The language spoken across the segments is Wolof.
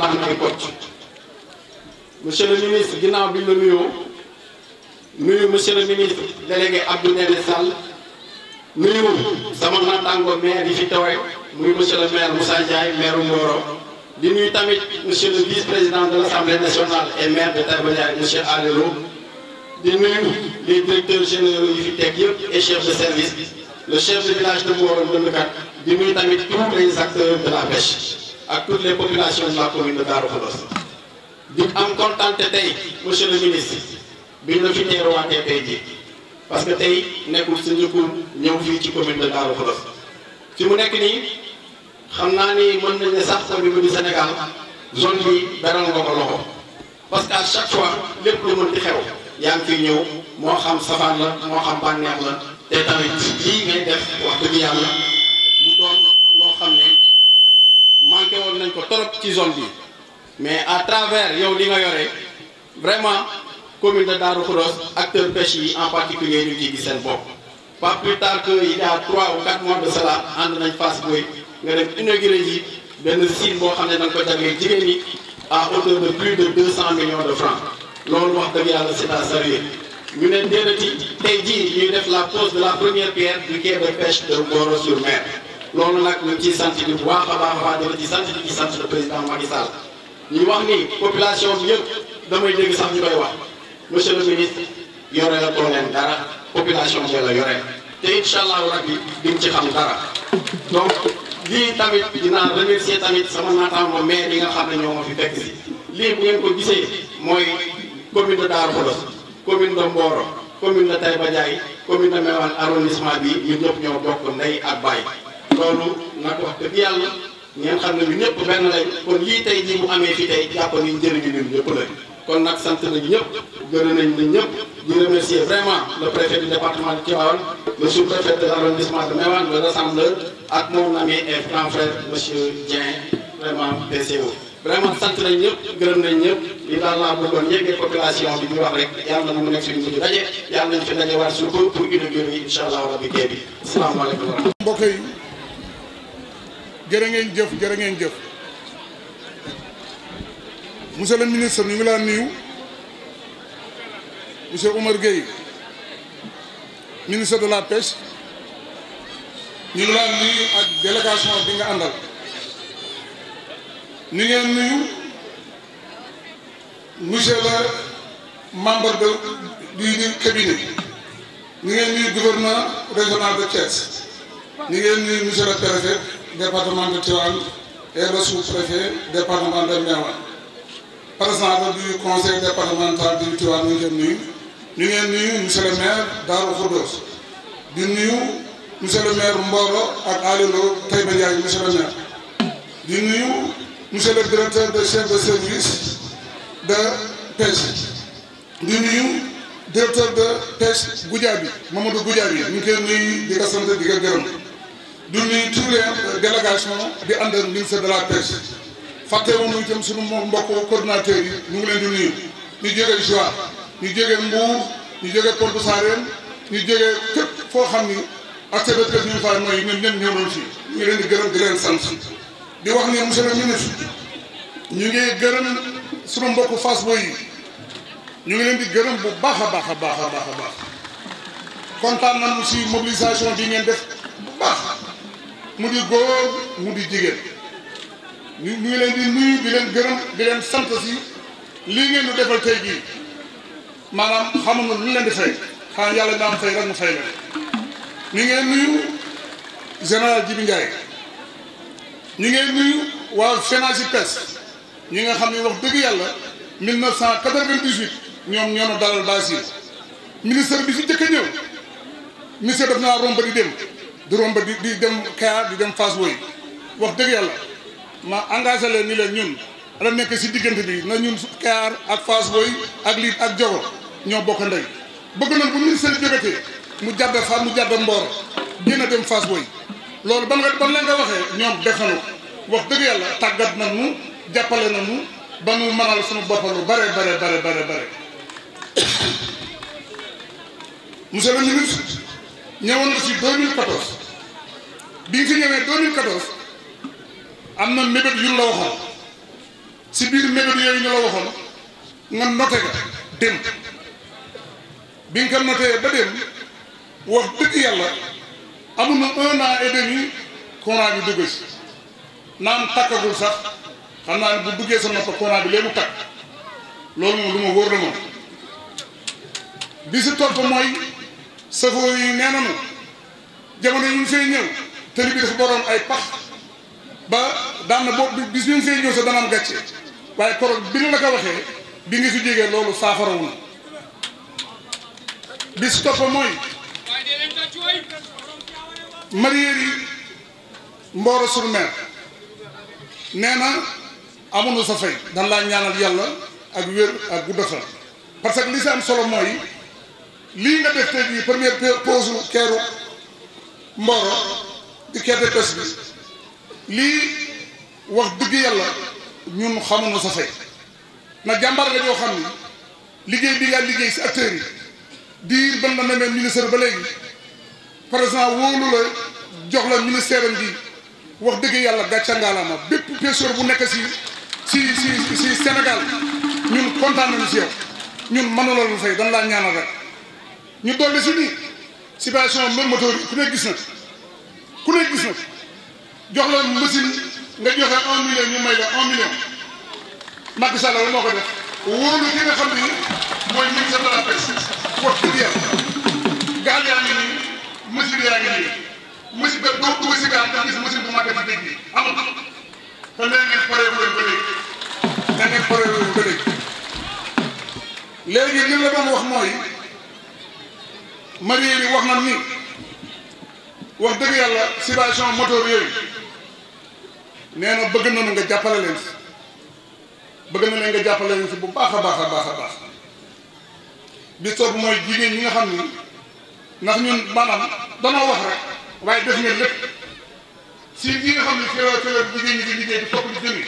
tànn ay coach. Monsieur le ministre ginnaaw bi la nuyu monsieur le ministre délégué Abdou Ndéné Sall nuyu sama naataango maire yi fi tawee muy monsieur le maire Moussa Ndiaye maire Mboro di nuyu tamit monsieur le vice-président de l'Assemblée nationale et maire de Taïba Ndiaye monsieur Alelo di nuyu les directeurs généraux yi fi teg yëpp et chefs de service le chef de village de Mboro Ndëndkat di nuyu tamit tous les acteurs de la pêche ak toutes les populations de la commune de Darou Khoudoss di am contenté tey monsieur le ministre biñ la fi teeruwaatee tey jii parce que tey nekkul sa njëkkul ñëw fii ci commune de Darou Khoudoss fi mu nekk nii xam naa ni mën nañ ne sax au niveau du Sénégal zone bi beral nga ko loxo parce que à chaque fois lépp lu mën di xew yaa ngi fiy ñëw moo xam safaan la moo xam bànneex la te tamit lii ngay def wax dëgg yàlla mu doon loo xam ne manqué woon nañ ko trop ci zone bi mais à travers yow li nga yore vraiment commune de Darou Khoudoss acteur pêche yi en particulier ñu ciy gis seen bopp. pas plus tard que il y a 3 ou 4 mois de cela ànd nañ Fass Boye nga dem inauguré ji benn site boo xam ne da nga ko jagleel jigéen ñi à hauteur de plus de 200 millions de francs loolu wax dëgg yàlla c'est à saluer ñu ne déedéeti tey jii ñuy def la pose de la première pierre du quai de pêche de Mboro sur Mer loolu nag ñu ngi ciy sant bu baax a baax dina ci sant di ci sant le président Macky Sall ñuy wax ni population bi yëpp damay dégg sax ñu koy wax monsieur le ministre yore la too leen dara population bi la yore te incha allahu rabbi diñ ci xam dara donc lii tamit dinaa remercier tamit sama naataango maire yi nga xam ne ñoo ma fi fekk si lii bu ngeen ko gisee mooy commune de Darou Khoudoss commune de Mboro commune de Taïba Ndiaye commune de Mewane arrondissement bi ñun ñëpp ñoo bokk ndey ak baay loolu nag wax dëgg yàlla ngeen xam ne ñu ñëpp benn lañ kon lii tey jii bu amee fii tey jàpp ni njëriñu ñun ñëpp la kon nag sant nañu ñëpp gërëm nañ ñun ñëpp di remercier vraiment le préfet du département de Tivaouane le sous-préfet de l'arrondissement de Mewane le rassembleur ak mon ami et grand frère monsieur Dieng vraiment PCO vraiment sant nañ ñëpp gërëm nañ ñëpp li daal laa bëggoon yeggee population bi ñu wax rek yàlla na mu nekk suñu mujj daje yàlla nañ fi daje waat suba pour inaugurer yi incha allah rabbi kee bi asalaamaaleykum wa rahmatulah. mbokk yi jërë ngeen jëf monsieur le ministre ñu ngi laa nuyu monsieur Oumar Gueye ministre de la pêche ñu ngi laa nuyu ak délégation bi nga àndal ñu ngeen nuyu monsieur le membre du cabinet ñu ngeen nuyu gouverneur régional de Thiès ñu ngeen nuyu monsieur le préfet département de Tivaouane et le sous-préfet département de Meouane président du conseil départemental du Tivaouane ñu ngeen nuyu monsieur le maire Darou Khoudoss di nuyu monsieur le maire Mboro ak Alilo Taïba Ndiaye monsieur le maire di nuyu monsieur le directeur de chef de service de pêche di nuyu directeur de pêche Goudiaby Mamadou Goudiaby ñu ngi koy nuyu di ko sant di ko gërëm di nuyu tous les délégations di ànd ak ministre de la pêche fàtte woonu itam suñu mbokk coordinateurs yi ñu ngi leen di nuyu ñu jógee Joal ñu jógee Mbour ñu jógee Pointe Sarène ñu jógee képp foo xam ni acteur de pêche ñu fay mooy ñun ñëpp ñëw nañ fii ñu ngi leen di gërëm di leen sant di wax ni monsieur le ministre ñu ngi gërëm suñu mbokku Fass Boye yi ñu ngi leen di gërëm bu baax a baax a baax a baax a baax kontaan nañu si mobilisation bi ngeen def bu baax mu di góor mu di jigéen ñu ngi leen di nuyu di leen gërëm di leen sant si lii ngeen di defal tey jii maanaam xamuñu lu leen di fay xanaa yàlla daan fay rek mu fay leen ñu ngeen nuyu général Djibi Ndiaye ñu ngeen nuyu waa FENACIPES ñi nga xam ne wax dëgg yàlla 1998 ñoom ñoo na dalal Basir ministère bi fi jëkk a ñëw ministère daf naa romba di dem di romba di dem Kayar di dem Fass Boye wax dëgg yàlla ma engagé leen ni leen ñun ala nekk si diggante bi na ñun Kayar ak Fass Boye ak Liit ak Jogo ñoo bokk ndey bëgg nañ bu ministère jógatee mu jàdd fa mu jàdd Mboro gën a dem Fass Boye loolu ban leen nga waxee ñoom def nañu wax dëgg yàlla tàggat nañu jàppale nañu ba nu mënal suñu bopp lu bare monsieur le ministre ñëwoon na si 2014 bi nga fi ñëwee 2014 am na mébét yu la waxoon si biir mébét yooyu ñu la waxoon nga noté ga dem bi nga ko noté ba dem wax dëgg yàlla amul na 1 an et demi courant bi dugg si naam takkagul sax xam naa ne bu duggee sa nopp courant bi léegi mu takk loolu moom lu ma wóor la moom bi si topp mooy safoo yi nee nañu jamono yi ñu fay ñëw tëli bi dafa boroon ay pax ba daan na boobu bis ñu fay ñëw sax dana am gàcce waaye koroog bi ñu la ko waxee bi nga fi jógee loolu saafarawu na bi si topp mooy mareyeur yi Mboro sur Mer nee na amuñu sa fay dan laa ñaanal yàlla ak wér ak gudda fan parce que li si am solo mooy lii nga def tey jii première pause keeru Mboro di keer de pes bi lii wax dëgg yàlla ñun xamuñu sa fay na jàmbaar nga joo xam ni liggéey bi nga liggéey si acteurs yi diir ban la nemee ministère ba léegi président wóolu la jox la ministère am bi wax dëgg yàlla gàcca ngaalaama bépp pêcheur bu nekk si Sénégal ñun kontaan nañu si yow ñun mënula lu fay dañ laa ñaanal rek ñu dolli si nii situation même moteur yi ku ne gis na jox la machine nga joxe 1 million ñu may la 1 million Macky Sall la moo ko def wóolu ki nga xam ne mooy ministre de la pêche wax dëgg yàlla gaal yaa ngi nii machine yaa ngi nii machine ba doo dugg si gaal nga gis machine bu ma def dëgg bi amul te nee ngeen paree wu leen ba léegi li la doon wax mooy mareyeur yi wax na ni wax dëgg yàlla situation moteur yooyu nee na bëgg nañu nga jàppale leen si bu baax a baax bi soobu mooy jigéen ñi nga xam ni ndax ñun maanaam danoo wax rek waaye def ngeen lépp si yi nga xam ne fii jigéen ñi di liggéey di topp di jëmi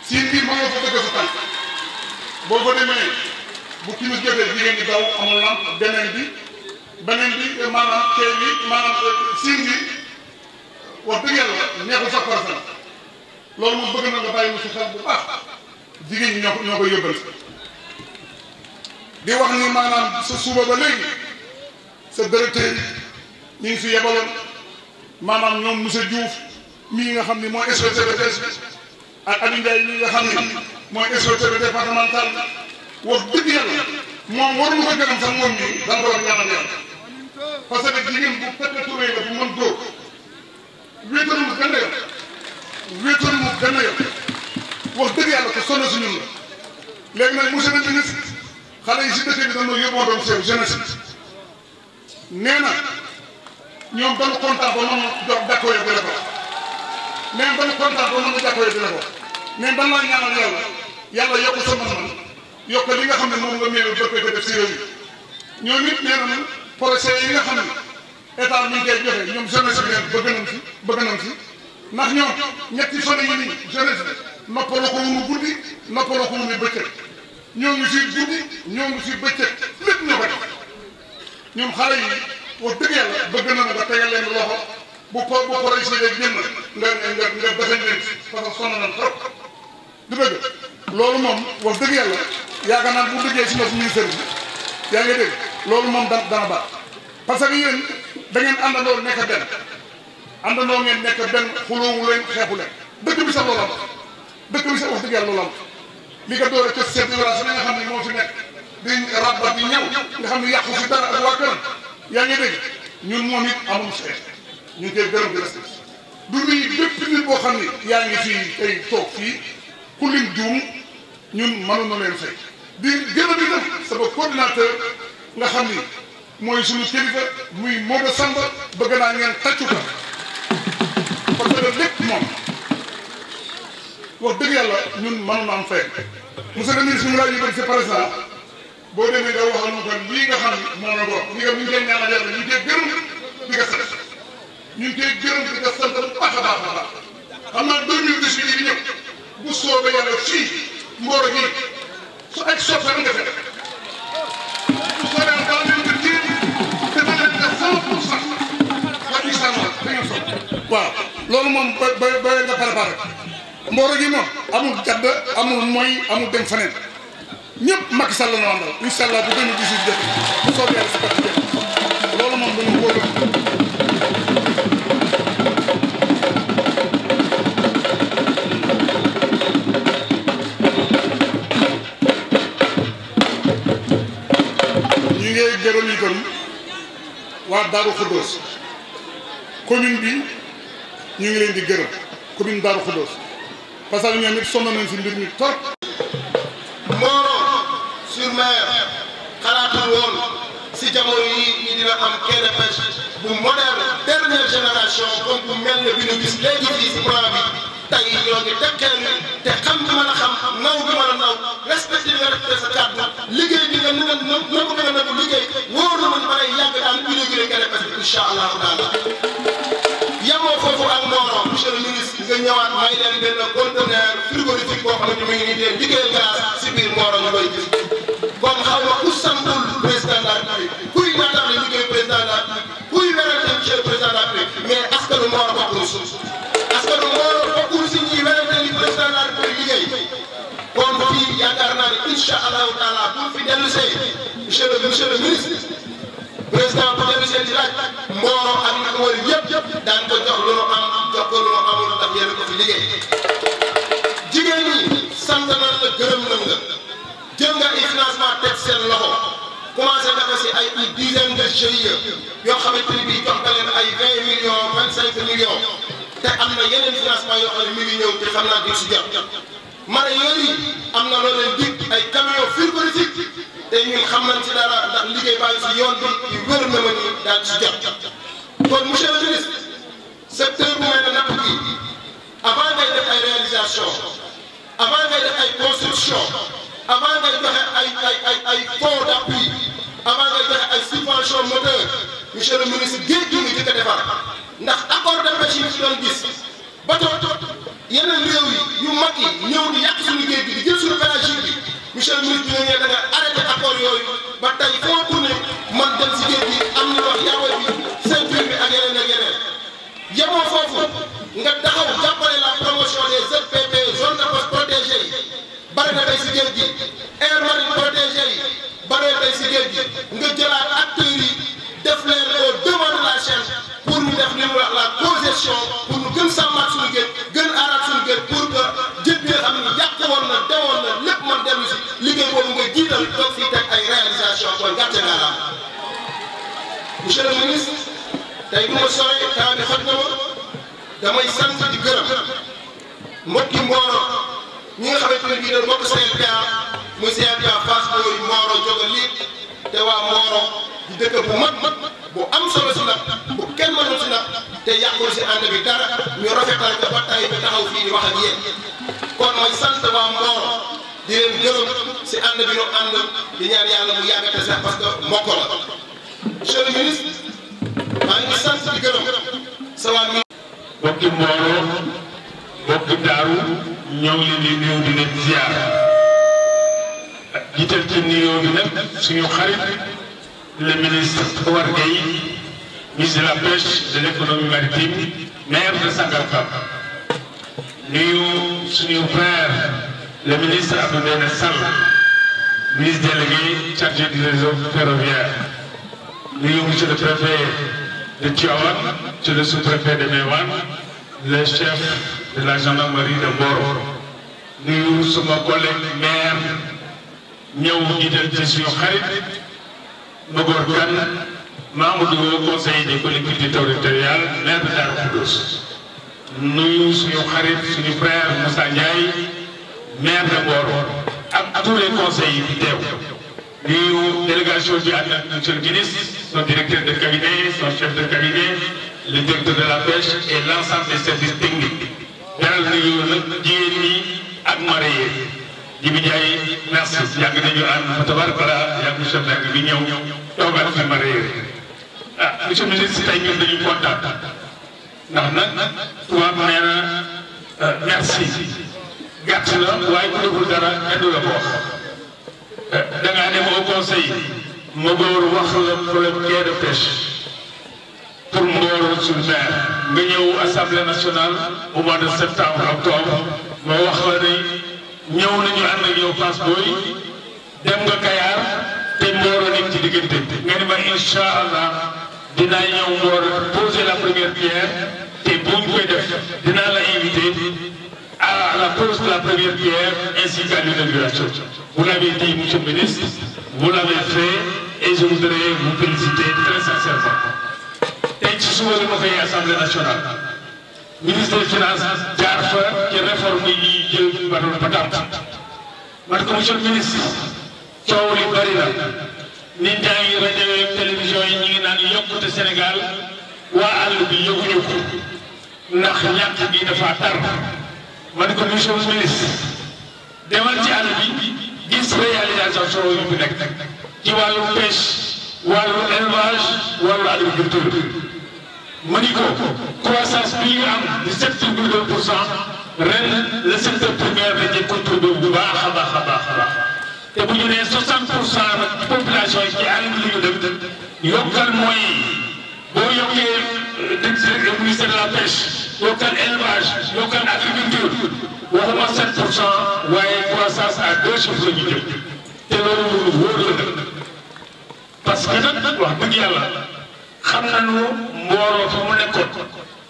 si mbir ma nga fa dëgg sa tànk boo ko demee bu timis jotee jigéen ñi daw amul lamp beneen bi maanaam tey bi maanaam siin bi wax dëgg yàlla neexul sax personne loolu moom bëgg na nga bàyyi mu si xel bu baax jigéen ñi ñoo ko yóbbal di wax ni maanaam sa suba ba léegi sa directeur ñu ngi fi yebaloon maanaam ñoom monsieur Diouf mii nga xam ni mooy inspecteur de pêche ak Aliou Ndiaye mii nga xam ni mooy inspecteur départemental wax dëgg yàlla moom waruñu ko gërëm sax moom mii dañ ko war a ñaanal yàlla parce que jigéen bu fekkee turee la bu mën góor wéetalu mu gën a yor wax dëgg yàlla ko sonn si ñun la léegi nag monsieur le ministre xale yi si dëkk bi dañoo yóbboo doon sew jeunesse nee na ñoom dañu kontaan ba mën a jox jàkkoo di la ko nee dañu kontaan ba mën a jàkkoo di la ko nee dañ laa ñaanal yàlla yokk sa mën-mën yokk li nga xam ne moom nga méew bëgg ko def si réew mi ñoom it nee nañu projet yi nga xam ne état mi ngi koy joxe ñoom jeunesse bi leen bëgg nañ si ndax ñoom ñetti fan yi nii jeunesse bi noppaloo ko wuñu guddi noppaloo ko wuñu bëccëg ñoo ngi si guddi ñoo ngi si bëccëg lépp ñoo ko def ñoom xale yi wax dëgg yàlla bëgg nañu nga tegal leen loxo bu projet yi génn nga defee leen parce que sonn nañ trop du dëgg loolu moom wax dëgg yàlla yaakaar naa bu duggee si notre ministère bi yaa ngi dégg loolu moom dana baax parce que yéen da ngeen àndandoo nekk benn xulóowu leen xeexu leen dëkk bi sax loolu am dëkk bi sax wax dëgg yàlla loolu am li ko doore ca chef de village nga xam ne moo fi nekk di rabat di ñëw nga xam ne yàqu si dara ak waa këram yaa ngi dégg ñun moom it amul seet ñu ngi koy gërëm di respect du nuyu bépp nit boo xam ne yaa ngi fii tey toog fii ku lim juum ñun mënoon na leen fay di gën a di def sama coordinateur nga xam ni mooy suñu kilifa muy Maodo Samba bëgg naa ngeen tàccu ko parce que lépp moom wax dëgg yàlla ñun mënoon am fay monsieur le ministre mu laa yóbbal si président boo demee nga waxal ñu ko lii nga xam ni moom la ko wax ñu ngi koy ñaanal yàlla ñu ngi koy gërëm di ko sant ñu ngi koy gërëm di ko sant bu baax a baax a baax xam naa 2018 yi ñëw bu soobee yàlla fii Mboro gi su ay soppeeku nga fekk bu soobee yàlla daal leen ko téye te da leen def 100% wax incha allah da ngeen sopp waaw loolu moom ba nga préparé Mboro gi moom amul jadd amul mooy amul dem feneen ñëpp Macky Sall la ñu àndal incha allah bu 2018 def bu soobee yàlla si kàddu gi loolu moom dañu wóolu. ñu ngi gërëm itam waa Darou Khoudoss commune bi ñu ngi leen di gërëm commune Darou Khoudoss parce que ñoom it sonn nañ si mbir mi trop. Mboro-sur-Mer xalaatul woon si jamono yi dina am quai de pêche bu moderne dernière génération comme bu mel ne bi ñu gis léegi fii si plan bi tey ñoo ngi tekkeel te xam bi mën a xam naw bi mën a naw respecté bi nga respecté sa kàddu liggéey bi nga na ko nga nagu liggéey wóor na ma ni ba lay yàgg daan inauguré quai de pêche bi incha allahu taala yamoo foofu ak Mboro monsieur le ministre nga ñëwaat may leen benn conteneur frigorifique boo xam ne mi ngi nii leen liggéey glace si biir Mboro ñu koy gis kon xaw ma ku santul président de la République kuy naataale liggéey président de la République kuy werante monsieur le président de la République mais askanu Mboro bokkul suuf askanu Mboro bokkul si ñi werante li président de la République liggéey kon fii yaakaar naa ne incha allahu taala bu fi dellu see monsieur le ministre président bu dellu see di laaj Mboro ak li ko wër yëpp daan ko jox lu nu am jox ko lu nu amul ndax yéen ko fi liggéey jigéen ñi sant nañ la gërëm nañ la jël nga ay financement teg seen loxo commencé na ko si ay dizaine de GIE yoo xamante ni bii jox nga leen ay 20 millions 25 millions te am na yeneen financement yoo xam ne mi ngi ñëw te xam naa di si jot mareyeurs yi am na loo leen dig ay camion frigorifique te ñun xam nañ ci dara ndax liggéey baa ngi si yoon bi yu wér na ma ni daal si jot kon monsieur le ministre secteur bu mel ne napp gi avant ngay def ay réalisation avant ngay def ay construction avant ngay joxe ay fonds d'appui avant ngay joxe ay subvention moteur monsieur le ministre géej gi nga jëkk a defar ndax accord de pêche yi ñu ci doon gis bateau yeneen réew yi yu mag yi ñëw di yàq suñu géej gi di jël suñu pélagique bi monsieur le ministre bi nga ñëwee da nga arrêté accord yooyu ba tey foo tourné man dem si géej gi am na wax yaawoo bi ceinture bi ak yeneen yemoo foofu nga taxaw jàppale la promotion des ZPP zone de pêche protégée yi bari na tey si géej gi aire marine protégée yi bari na tey si géej gi nga jëlaat acteurs yi def leen au devant de la chaîne pour ñu def li mu wax la cogestion pour ñu gën sàmmaat suñu géej gën aaraat suñu géej pour que jën bi nga xam ne yàq woon na demoon na lépp man dellu si liggéey boobu nga jiital toog fii teg ay réalisation kon gàcce nga la monsieur le ministre tey bu ma soree temps bi xoj na ma damay sant di gërëm mbokki Mboro ñi nga xamante ne bii dañ bokk CLPA muy CLPA Fass Boye Mboro Jogali te waa Mboro di dëkk bu mag bu am solo si nag bu kenn mënul si nag te yàqul si ànd bi dara ñu rafetal ko ba tey ñu taxaw fii di wax ak yéen kon mooy sant waa Mboro di leen gërëm si ànd bi ñu ànd di ñaan yàlla mu yàgg te sax parce que mbokk la monsieur le ministre maa ngi sant di gërëm sa waa mi. bokki Mboro bokki Daaru ñoo ngi leen di nuyu di leen ziar jiital ci nuyoo bi nag suñu xarit le ministre Omar Gueye ministre de la pêche de l'économie maritime maire de Sangalkam nuyu suñu frère le ministre Abdou Ndéné Sall ministre délégué chargé du réseau ferroviaire nuyu monsieur le préfet de Tivaouane, monsieur le sous-préfet de Meouane, le chef de la gendarmerie de Mboro nuyu suma collègue maire ñëw jiital ci suñu xarit Magor Kane membre du conseil des collectivités territoriales maire de Darou Khoudoss nuyu suñu xarit suñu frère Moussa Ndiaye maire de Mboro ak tous les conseils yi teew nuyu délégation bi ànd ak monsieur le ministre son directeur de cabinet son chef de cabinet le directeur de la pêche et l'ensemble des services techniques daral nuyu nag jigéen ñi ak mareyeurs Jibi Ndiaye merci yàgg nañu ànd tabarkalla yàgg monsieur Mbengue bi ñëw toogal fi mareyeurs ah monsieur le ministre tey ñun dañu kontaan ndax nag tubaab nee na merci gàtt la waaye ku deful dara kenn du la ko wax da ngaa dem au conseil Magor wax la problème quai de pêche pour Mboro-sur-Mer nga ñëw assemblée nationale au mois de septembre octobre ma wax la ne ñëw nañu ànd ak yow Fass Boye dem nga Kayar te Mboro nekk ci diggante nga ni ma incha allah dinaa ñëw Mboro poser la première pierre te buñ koy def dinaa la inviter à la pose de la première pierre ainsi qu'à l'inauguration. Vous l'avez dit, monsieur le ministre, vous l'avez fait et je voudrais vous féliciter très sincèrement. tey ci suba la ma koy Assemblée nationale ministre des finances jaar fa ci réforme yi jël badoon patente man ko monsieur le ministre coow li bari na nit ñaa ngi rajo ak télévision yi ñu ngi naan yokkute Sénégal waa àll bi yëguñu ko ndax ñàkk gi dafa tar man ko monsieur le ministre demal ci àll bi gis réalisation yu fi nekk ci wàllu pêche wàllu élevage wàllu agriculture ma ni ko croissance bi ñu am di 7,2% ren le secteur primaire dañuy contribué bu baax a baax a baax a baax te bu ñu nee 60% nag population yi ci àll bi li ñu dem yokkal mooy boo yokkee ministère de la pêche yokkal élevage yokkal agriculture waxuma 7% waaye croissance à 2 chiffres la ñu jëm te loolu lu wóor la nag parce que nag wax dëgg yàlla xam nañu Mboro fa mu nekkoon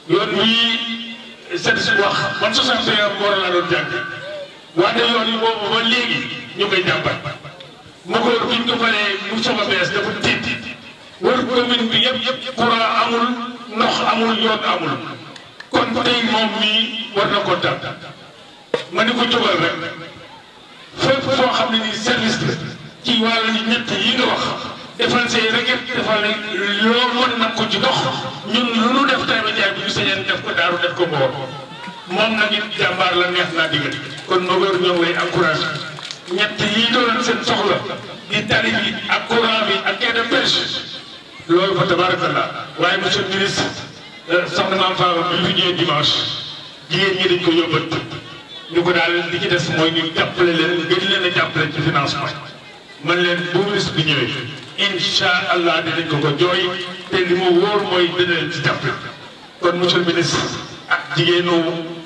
yoon wii seen si wax man 61 Mboro laa doon jàng wante yoon yi boobu ba léegi ñu koy jàmbat ma ko bi ñu ko falee mu soog a bees dafa tiit wër commune bi yëpp courant amul ndox amul yoon amul kon tey moom mii war na kontaan ma ni ko jógal rek fépp foo xam ne nii service la ci wàllu ñett yi nga wax defal say requête defal loo mën na ko ci dox ñun lu nu def Taïba Ndiaye bi ñu sañeen def ko Daaru def ko Mboro moom nag it jàmbaar la neex naa digal kon Mboro ñoo ngi lay encouragé ñett yi doon seen soxla di tali bi ak courant bi ak quai de pêche loolu fa tabarakallah waaye monsieur le ministre soxna Mame Fama bi fi ñëwee dimanche jigéen ñi dañ ko yóbbat ñu ko daal li ci des mooy ñu jàppale leen gën leen a jàppale ci financement man leen bu ministre bi ñëwee incha allah dinañ ko jooy te li mu wóor mooy dina leen ci jàppale kon monsieur le ministre ak jigéenu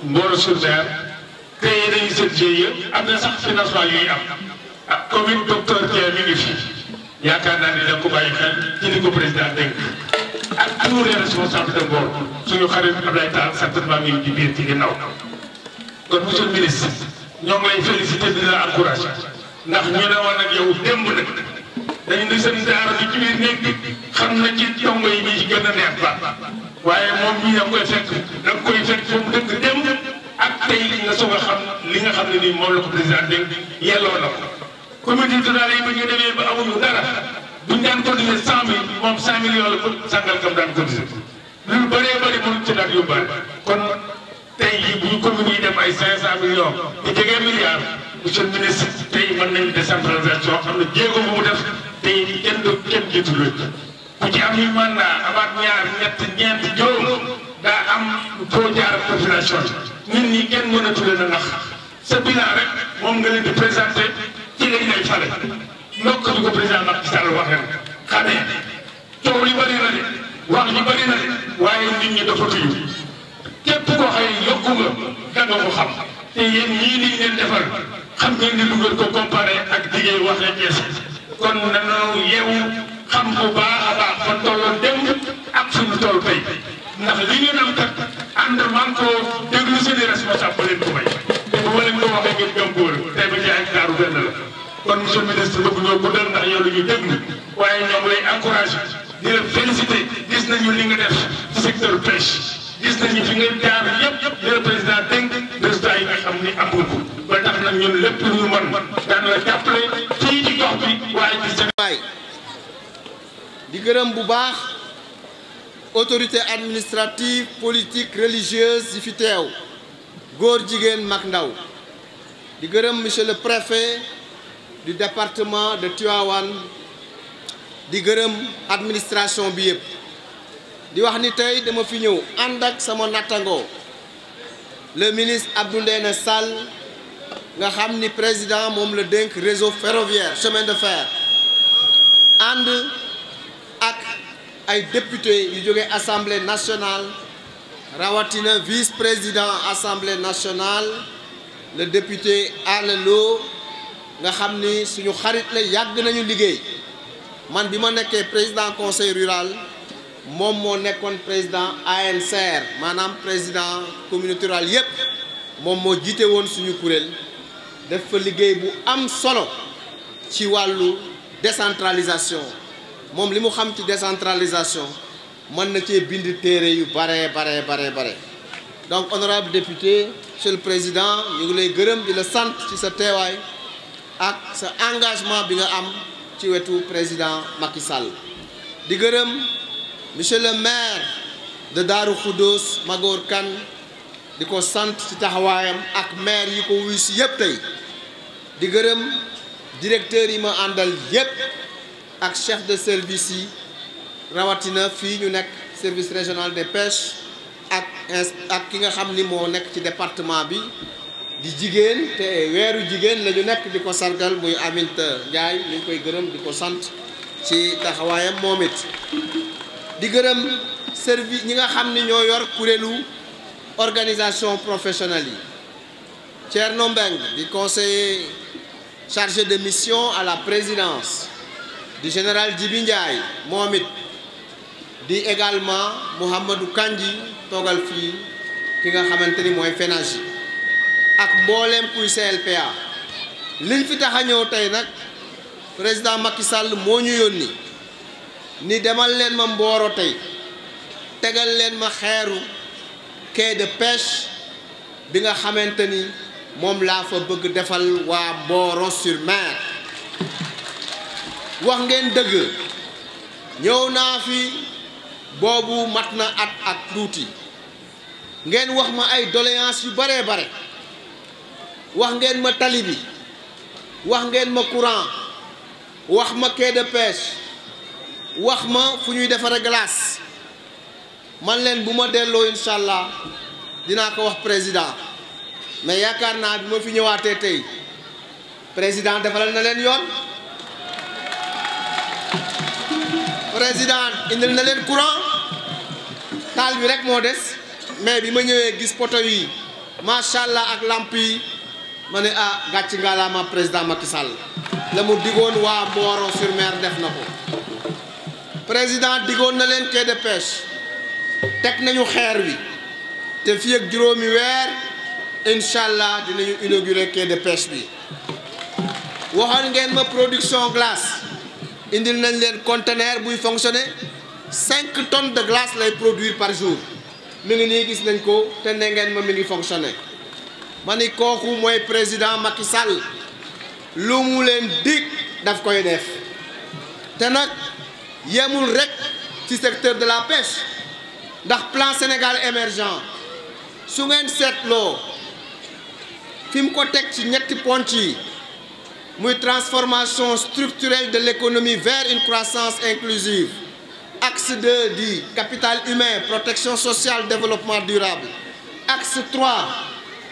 Mboro sur Mer créé nañu seen GIE am na sax financement yuy am ak commune docteur Dieng mi ngi fi yaakaar naa ni da ko bàyyi xel ci li ko président dénk ak tous les responsables de Mboro suñu xarit Abdoulaye Tall certainement mi ngi ci biir ci ginnaaw kon monsieur le ministre ñoo ngi lay félicité di la encouragé ndax ñu ne woon ak yow démb nag dañu di seen daara bi ci biir néeg bi xam na ci tongo yi ñi ci gën a neex ba waaye moom mii da nga koy fekk fa mu dëkk démb ak tey nga soog a xam li nga xam ne nii moom la ko président dénk yelloo na ko communauté rurale yi ba ñu demee ba amuñu dara buñ daan cotiser 100 000 moom 5 millions la ko Sangalkam daan cotiser lu bëree bëri mënu ci daan yóbbaale kon tey jii bu ñu commune yi dem ay 500 millions di jege milliards monsieur le ministre tey mën nañu décentralisation xam ne jéego bu mu def tey kenn jiitu lu ku ci am yu mandat amaat ñaar ñett ñeent juróom daa am foo jaar population bi nit ñi kenn mënatu leen a nax sa bilan rek moom nga leen di présenté ci lañ lay fale ndokk bi ko président Macky Sall waxee xamee coow li bëri na de wax li bëri na de waaye nit ñi dafa tuyu képp koo xëy yokku nga da nga ko xam te yéen ñii liñ leen defal xam ngeen ni lu ngeen ko comparé ak liggéey wax la Thiès kon nañu yeewu xam bu baax a baax fan tolloon dem ak suñu tool tey ndax li ngeen am kat ànd man ko déglu seeni responsable ba leen ko may te bu ma leen ko waxee ngeen gëm ko tey ba jaay daaru benn la kon monsieur le ministre bëgg ñoo guddal ndax yow la ñu déglu waaye ñoom lay encouragé di la félicité gis nañu li nga def ci secteur pêche gis nañu fi ngeen jaar yëpp li la président dénk résultat yi nga xam ni am nga ko ba tax nag ñun lépp lu ñu mën daan la jàppale fii ci gox bi waaye ci seen di gërëm bu baax autorité administrative politique religieuse yi fi teew góor jigéen mag ndaw di gërëm monsieur le préfet du département de Tivaouane di gërëm administration bi yëpp di wax ni tey dama fi ñëw ànd ak sama nattango le ministre Abdou Ndéné Sall nga xam ni président moom la dénk réseau ferroviaire chemin de fer ànd ak ay député yu jóge assemblée nationale rawatina vice-président assemblée nationale le député Alla Lo nga xam ni suñu xarit la yàgg nañu liggéey man bi ma nekkee président conseil rural moom moo nekkoon président ANCR maanaam président communauté rurale yépp moom moo jiite woon suñu kuréel def fa liggéey bu am solo ci wàllu décentralisation moom li mu xam ci décentralisation mën na cee bind téere yu bare donc honorable député monsieur le président ñu ngi lay gërëm di la sant ci sa teewaay ak sa engagement bi nga am ci wetu président Macky Sall di gërëm monsieur le maire de Darou Khoudoss Magor Kane di ko sant ci taxawaayam ak maire yi ko wuy si yépp tey di gërëm directeur yi ma àndal yépp ak chef de service yi rawatina fii ñu nekk service régional des pêches ak ki nga xam ni moo nekk ci département bi di jigéen te weeru jigéen la ñu nekk di ko sargal muy Aminata Ndiaye ñu ngi koy gërëm di ko sant ci taxawaayam moom it di gërëm service ñi nga xam ni ñoo yor kuréelu organisation professionnelle yi Thierno Mbengue di conseiller chargé de mission à la présidence du général Djibi Ndiaye moom it di également Mouhamadou Kandji toogal fii ki nga xamante ni mooy FENAGI ak mbooleem kuy CLPA liñ fi tax a ñëw tey nag président Macky Sall moo ñu yónni ni demal leen ma Mboro tey tegal leen ma xeeru quai de pêche bi nga xamante ni moom laa fa bëgg defal waa Mboro-sur-Mer wax ngeen dëgg ñëw naa fi boobu mat na at ak tuuti ngeen wax ma ay doléances yu bare wax ngeen ma tali bi wax ngeen ma courant wax ma quai de pêche wax ma fu ñuy defare glace man leen bu ma delloo incha allah dinaa ko wax président mais yaakaar naa bi ma fi ñëwaatee tey président defalal na leen yoon président indil na leen courant taal bi rek moo des mais bi ma ñëwee gis poto yi macha allah ak lamp yi ma ne gàcc ngalaama président Macky Sall la mu digoon waa Mboro-sur-Mer def na ko président digoon na leen quai de pêche teg nañu xeer wi te fii ak juróomi weer incha allah dinañu inaugurer quai de pêche bi waxoon ngeen ma production glace indil nañ leen conteneur buy fonctionner 5 tonnes de glace lay produire par jour mi ngi nii gis nañ ko te ne ngeen ma mi ngi fonctionner ma ni kooku mooy président Macky Sall lu mu leen dig daf koy def te nag yemul rek ci secteur de la pêche ndax plan Sénégal émergent su ngeen seetloo fi mu ko teg ci ñetti ponc yi muy transformation structurelle de l'économie vers une croissance inclusive axe 2 di capital humain protection sociale développement durable axe 3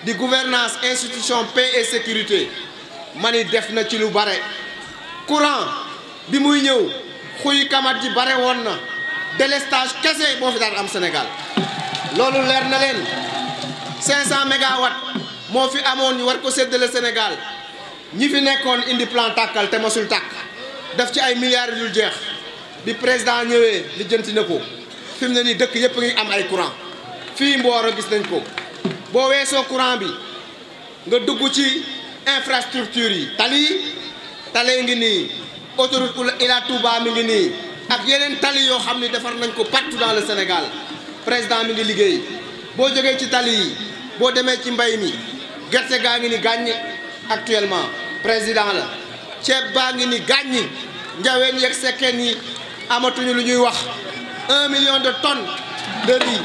di gouvernance institution paix et sécurité mani def na ci lu bare courant bi muy ñëw xuy kamat ji bare woon na délestage kese boo fi daan am Sénégal loolu leer na leen 500 mégawatts moo fi amoon ñu war ko séddale Sénégal ñi fi nekkoon indi plan tàkkal te masul tàkk def ci ay milliards yu jeex bi président ñëwee li jënti na ko fi mu ne nii dëkk yëpp ngi am ay courant fii Mboro gis nañ ko boo weesoo courant bi nga dugg ci infrastructure yi tali ngi nii autoroute Ila Touba mi ngi nii ak yeneen tali yoo xam ni defar nañ ko partout dans le Sénégal président mi ngi liggéey boo jógee ci tali yi boo demee ci mbay mi gerte gaa ngi ni gàññi actuellement président la ceeb baa ngi ni gàññi njaween yeeg sekkeen yi amatuñu lu ñuy wax 1 million de tonnes de riz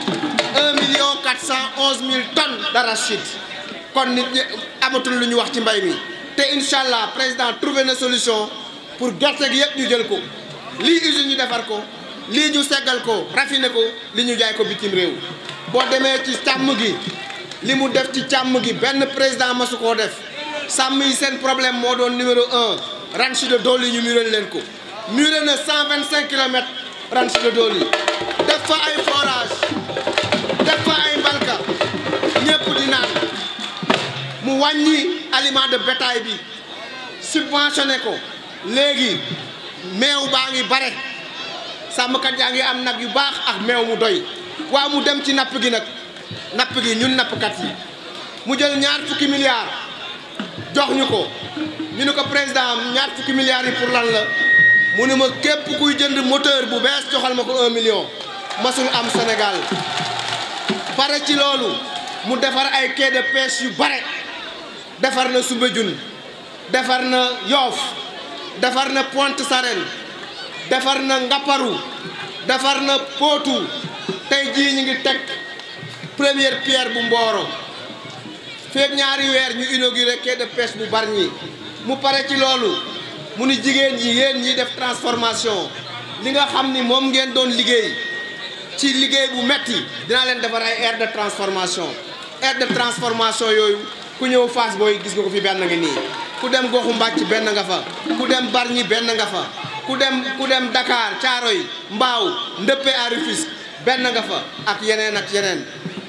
1,411,000 tonnes d'arachide kon nit ñi amatuñu lu ñuy wax ci mbay mi te incha allah président trouvé na solution pour gerte gi yëpp ñu jël ko lii usine ñu defar ko lii ñu seggal ko raffiné ko li ñu jaay ko bitim réew boo demee ci càmm gi li mu def ci càmm gi benn président masu koo def sàmm yi seen problème moo doon numéro 1 ranch de Doli ñu muré leen ko muré na 125 kilomètres ranch de Doli def fa ay forage def fa ay mbalka ñëpp di naan mu wàññi aliment de bétail bi subventionné ko léegi meew baa ngi bare sàmmkat yaa ngi am nag yu baax ak meew mu doy waaw mu dem ci napp gi nag napp gi ñun nappkat yi mu jël ñaar fukki milliards jox ñu ko ñu ne ko président ñaar fukki milliards yi pour lan la mu ne ma képp kuy jënd moteur bu bees joxal ma ko 1 million masul am Sénégal pare ci loolu mu defar ay quai de pêche yu bare defar na Soumbédioune defar na Yoff defar na Pointe Sarène defar na Ngaparou defar na Potou tey jii ñu ngi teg première pierre bu Mboro feeg ñaari weer ñu inauguré quai de pêche bu Bargny mu pare ci loolu mu ni jigéen ñi yéen ñiy def transformation li nga xam ni moom ngeen doon liggéey ci liggéey bu metti dinaa leen defar ay aire de transformation yooyu ku ñëw Fass Boye gis nga ko fi benn nga nii ku dem goxu Mbàcc benn nga fa ku dem Bargny benn nga fa ku dem Dakar Thiaroye Mbao Ndëppe à Rufisque benn nga fa ak yeneen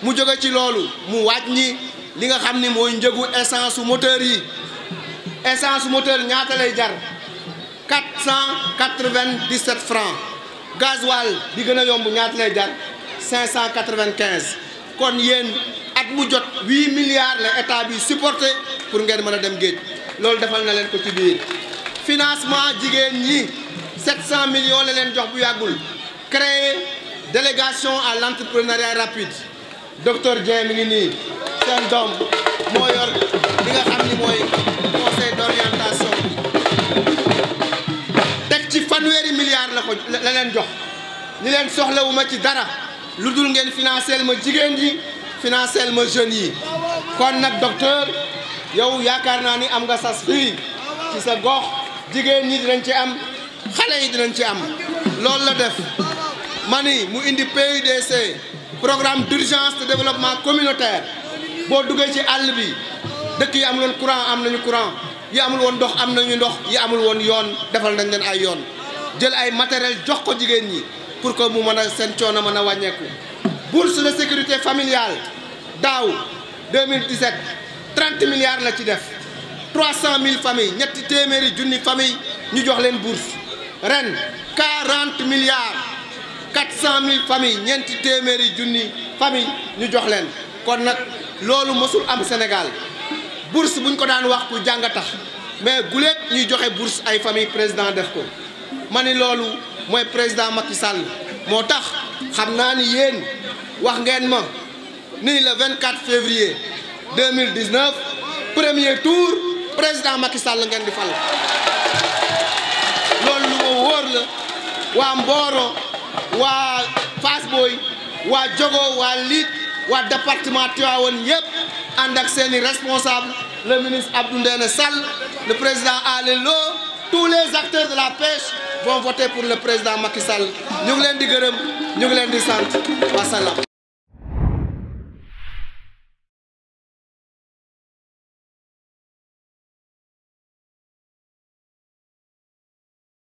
mu jóge ci loolu mu wàññi li nga xam ni mooy njëgu essence moteur yi essence moteur ñaata lay jar 497 francs gasoil bi gën a yomb ñaata lay jar 595 kon yéen at mu jot 8 milliards la état bi supporté pour ngeen mën a dem géej loolu defal na leen ko ci biir financement jigéen ñi 700 millions la leen jox bu yàggul créer délégation à l'entrepreneuriat rapide docteur Dieng mi ngi nii seen doom moo yor li nga xam ni mooy conseil d'orientation teg ci fanweeri milliards la leen jox ni leen soxlawuma ci dara lu dul ngeen financeel ma jigéen ji financeel ma jeunes yi kon nag docteur yow yaakaar naa ni am nga sas fii ci sa gox jigéen ñi dinañ ci am xale yi dinañ ci am loolu la def mani mu indi PUDC programme d'urgence de développement communautaire boo duggee ci àll bi dëkk yi amul woon courant am nañu courant yi amul woon ndox am nañu ndox yi amul woon yoon defal nañ leen ay yoon jël ay matériel jox ko jigéen ñi pour que mu mën a seen coono mën a wàññeeku. bourse de sécurité familiale daaw 2017 30 milliards la ci def 300 000 familles ñetti téeméeri junni famille ñu jox leen bourse ren 40 milliards 400 000 familles ñeenti téeméeri junni famille ñu jox leen kon nag loolu mosul am Sénégal bourse buñ ko daan wax ku jàng tax mais guléet ñuy joxe bourse ay famille président def ko ma ni loolu mooy président Macky Sall moo tax xam naa ni yéen wax ngeen ma ni le 24 février 2019 premier tour président Macky Sall ngeen di fal loolu lu ma wóor la waa Mboro waa Fass Boye waa Diogo waa Liit waa département Tivaouane yëpp ànd ak seeni responsable le ministre Abdou Ndéné Sall le président Alé Lo tous les acteurs de la pêche vont voter pour le président Macky Sall ñu ngi leen di gërëm ñu ngi leen di sant wasalaam